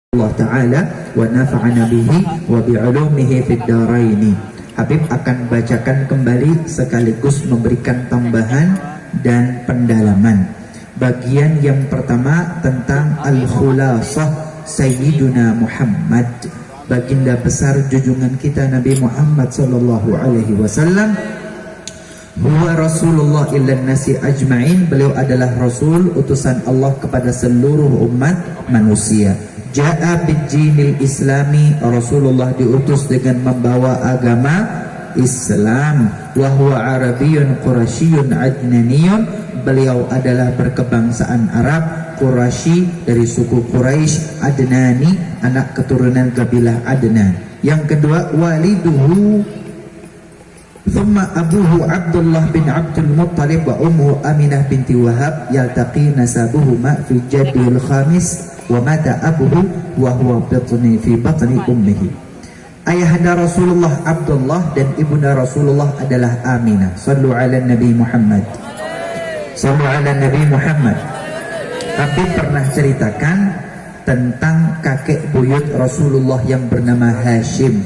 Allah Ta'ala wa nafa'ana bihi wa bi'ulumihi fid dharaini. Habib akan bacakan kembali sekaligus memberikan tambahan dan pendalaman. Bagian yang pertama tentang al-khulasah Sayyiduna Muhammad, baginda besar junjungan kita Nabi Muhammad sallallahu alaihi wasallam. Huwa Rasulullah ilan nasi ajma'in, beliau adalah Rasul utusan Allah kepada seluruh umat manusia. Ja'a bijinil islami, Rasulullah diutus dengan membawa agama Islam. Wa huwa Arabiyyun Qurasyiyyun Adnaniyun, beliau adalah berkebangsaan Arab, Quraisy dari suku Quraisy, Adnani anak keturunan kabilah Adnan. Yang kedua, waliduhu thumma abuhu Abdullah bin Abdul Muttalib wa ummu Aminah binti Wahab, yaltaqi nasabuhuma fi jaddil khamis wa mata abuhu wa huwa fi batni ummihi. Ayahanda Rasulullah Abdullah dan ibunda Rasulullah adalah Aminah. Sallu ala Nabi Muhammad. Sallu ala Nabi Muhammad. Tapi pernah ceritakan tentang kakek buyut Rasulullah yang bernama Hashim.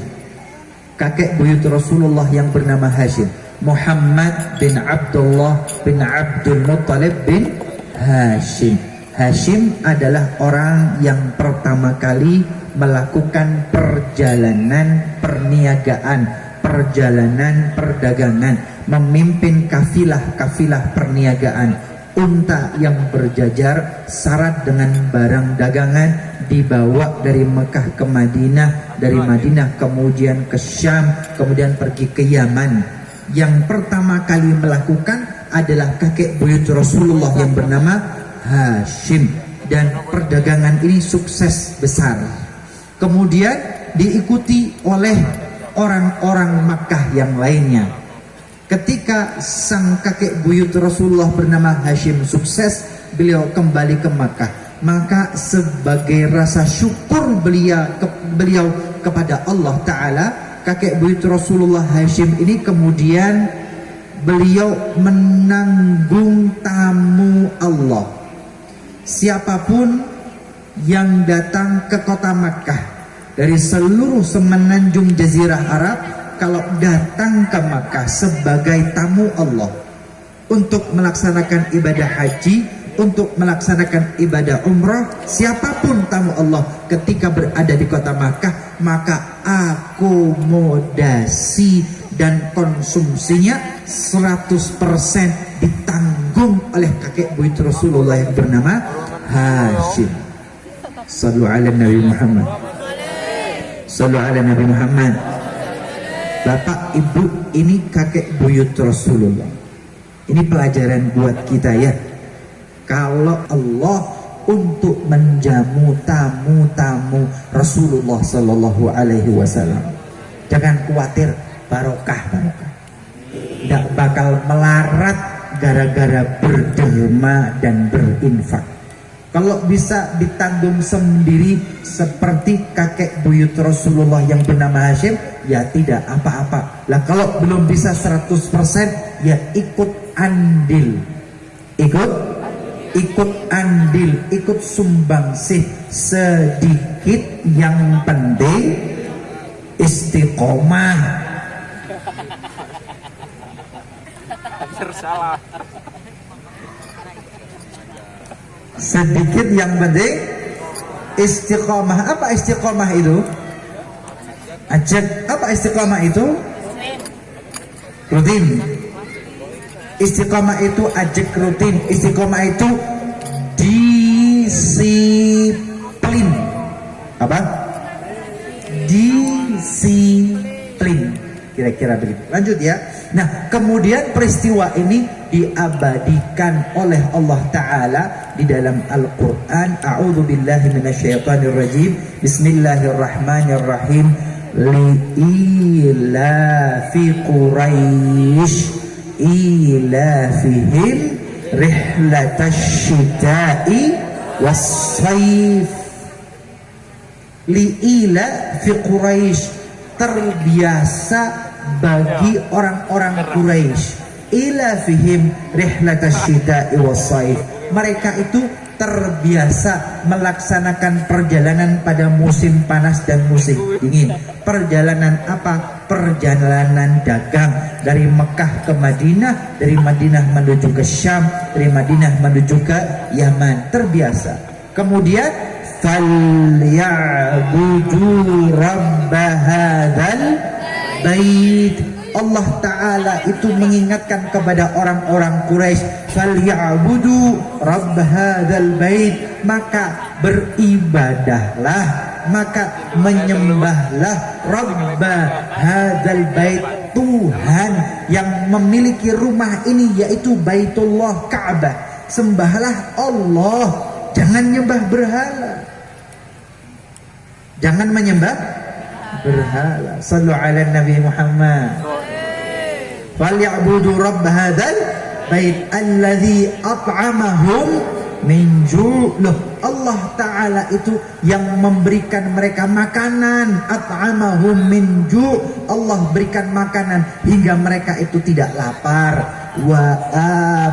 Kakek buyut Rasulullah yang bernama Hashim, Muhammad bin Abdullah bin Abdul Muttalib bin Hashim. Hashim adalah orang yang pertama kali melakukan perjalanan perniagaan, perjalanan perdagangan, memimpin kafilah-kafilah perniagaan. Unta yang berjajar syarat dengan barang dagangan dibawa dari Mekah ke Madinah, dari Madinah kemudian ke Syam, kemudian pergi ke Yaman. Yang pertama kali melakukan adalah kakek buyut Rasulullah yang bernama Hashim, dan perdagangan ini sukses besar. Kemudian diikuti oleh orang-orang Makkah yang lainnya. Ketika sang kakek buyut Rasulullah bernama Hashim sukses, beliau kembali ke Makkah. Maka sebagai rasa syukur beliau kepada Allah Ta'ala, kakek buyut Rasulullah Hashim ini kemudian beliau menanggung tamu Allah. Siapapun yang datang ke kota Makkah dari seluruh semenanjung Jazirah Arab, kalau datang ke Makkah sebagai tamu Allah untuk melaksanakan ibadah haji, untuk melaksanakan ibadah umrah, siapapun tamu Allah ketika berada di kota Makkah, maka akomodasi dan konsumsinya 100% ditanggung oleh kakek buyut Rasulullah yang bernama Hashim. Sallu ala Nabi Muhammad. Sallu ala Nabi Muhammad. Bapak ibu, ini kakek buyut Rasulullah. Ini pelajaran buat kita ya. Kalau Allah untuk menjamu tamu-tamu Rasulullah sallallahu alaihi wasallam, jangan khawatir, barokah. Tidak bakal melarat gara-gara berderma dan berinfak. Kalau bisa ditanggung sendiri seperti kakek buyut Rasulullah yang bernama Hashim, ya tidak apa-apa. Lah kalau belum bisa 100%, ya ikut andil. Ikut andil, ikut sumbangsih sedikit, yang penting istiqomah. Salah. Sedikit yang penting istiqomah. Apa istiqomah itu? Apa istiqomah itu? Rutin. Istiqomah itu ajak rutin. Istiqomah itu disiplin. Apa? Disiplin. Kira-kira begitu. Lanjut ya. Nah, kemudian peristiwa ini diabadikan oleh Allah Ta'ala di dalam Al-Quran. A'udhu billahi minasyaitanir rajim. Bismillahirrahmanirrahim. Li'ilafi Quraisy ilafihim rihlatasyita'i was-sayf. Li'ilafi Quraisy, terbiasa bagi orang-orang Quraisy, ilafihim rihlatasyita'i was-sayf, mereka itu terbiasa melaksanakan perjalanan pada musim panas dan musim dingin. Perjalanan apa? Perjalanan dagang dari Mekah ke Madinah, dari Madinah menuju ke Syam, dari Madinah menuju ke Yaman. Terbiasa. Kemudian falyabudu rabb hadzal bait. Allah Ta'ala itu mengingatkan kepada orang-orang Quraisy, falyabudu rabb hadzal bait, maka beribadahlah, maka menyembahlah rabb hadzal bait, Tuhan yang memiliki rumah ini, yaitu Baitullah Ka'bah. Sembahlah Allah, jangan nyembah berhala, jangan menyembah berhala. Sallu ala Nabi Muhammad. Falyabudu rabb hadzal bait alladzi at'amahum min ju'. Allah Ta'ala itu yang memberikan mereka makanan. At'amahum min ju', Allah berikan makanan hingga mereka itu tidak lapar. Wa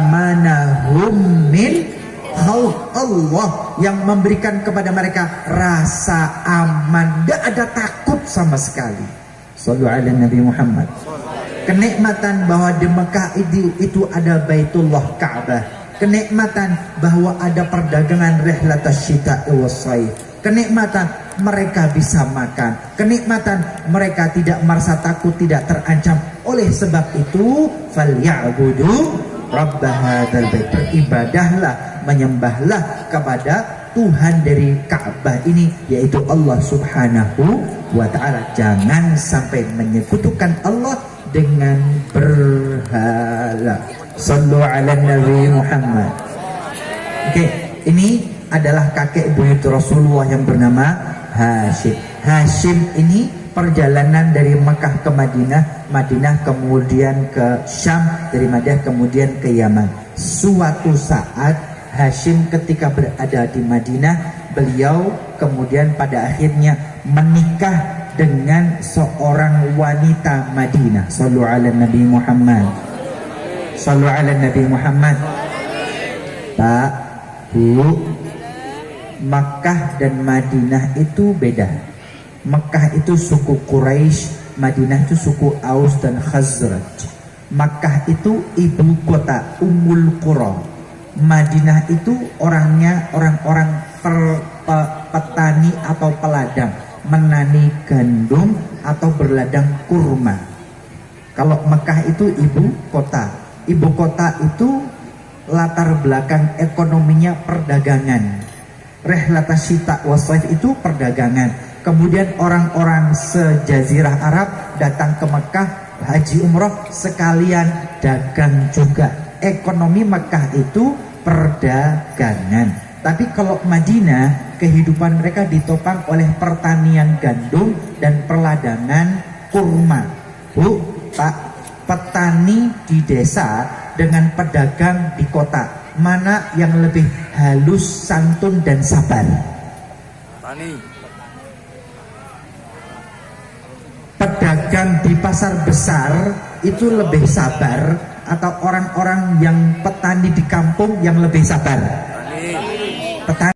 amanahum min khauf, Allah yang memberikan kepada mereka rasa aman, tidak ada takut sama sekali. Sallu ala Nabi Muhammad. Kenikmatan bahwa di Mekah itu ada Baitullah Ka'bah, kenikmatan bahwa ada perdagangan rihlatas syita was saif, kenikmatan mereka bisa makan, kenikmatan mereka tidak merasa takut, tidak terancam. Oleh sebab itu falyabudu rabb hadzal bait, beribadahlah, menyembahlah kepada Tuhan dari Ka'bah ini, yaitu Allah Subhanahu wa Ta'ala. Jangan sampai menyekutukan Allah dengan berhala. Sallu ala Nabi Muhammad. Oke, ini adalah kakek buyut Rasulullah yang bernama Hashim. Hashim ini perjalanan dari Mekah ke Madinah, Madinah kemudian ke Syam, dari Madinah kemudian ke Yaman. Suatu saat Hashim ketika berada di Madinah, beliau kemudian pada akhirnya menikah dengan seorang wanita Madinah. Sallu ala Nabi Muhammad. Sallu ala Nabi Muhammad. Pak, Bu, Makkah dan Madinah itu beda. Makkah itu suku Quraisy, Madinah itu suku Aus dan Khazraj. Makkah itu ibu kota, Ummul Qura. Madinah itu orangnya orang-orang petani atau peladang, menani gandum atau berladang kurma. Kalau Mekah itu ibu kota. Ibu kota itu latar belakang ekonominya perdagangan. Rihlatas syita was saif itu perdagangan. Kemudian orang-orang sejazirah Arab datang ke Mekah haji umroh sekalian dagang juga. Ekonomi Mekah itu perdagangan. Tapi kalau Madinah, kehidupan mereka ditopang oleh pertanian gandum dan perladangan kurma. Bu, Pak, petani di desa dengan pedagang di kota, mana yang lebih halus, santun, dan sabar? Tani. Pedagang di pasar besar itu lebih sabar atau orang-orang yang petani di kampung yang lebih sabar? Tani. Petani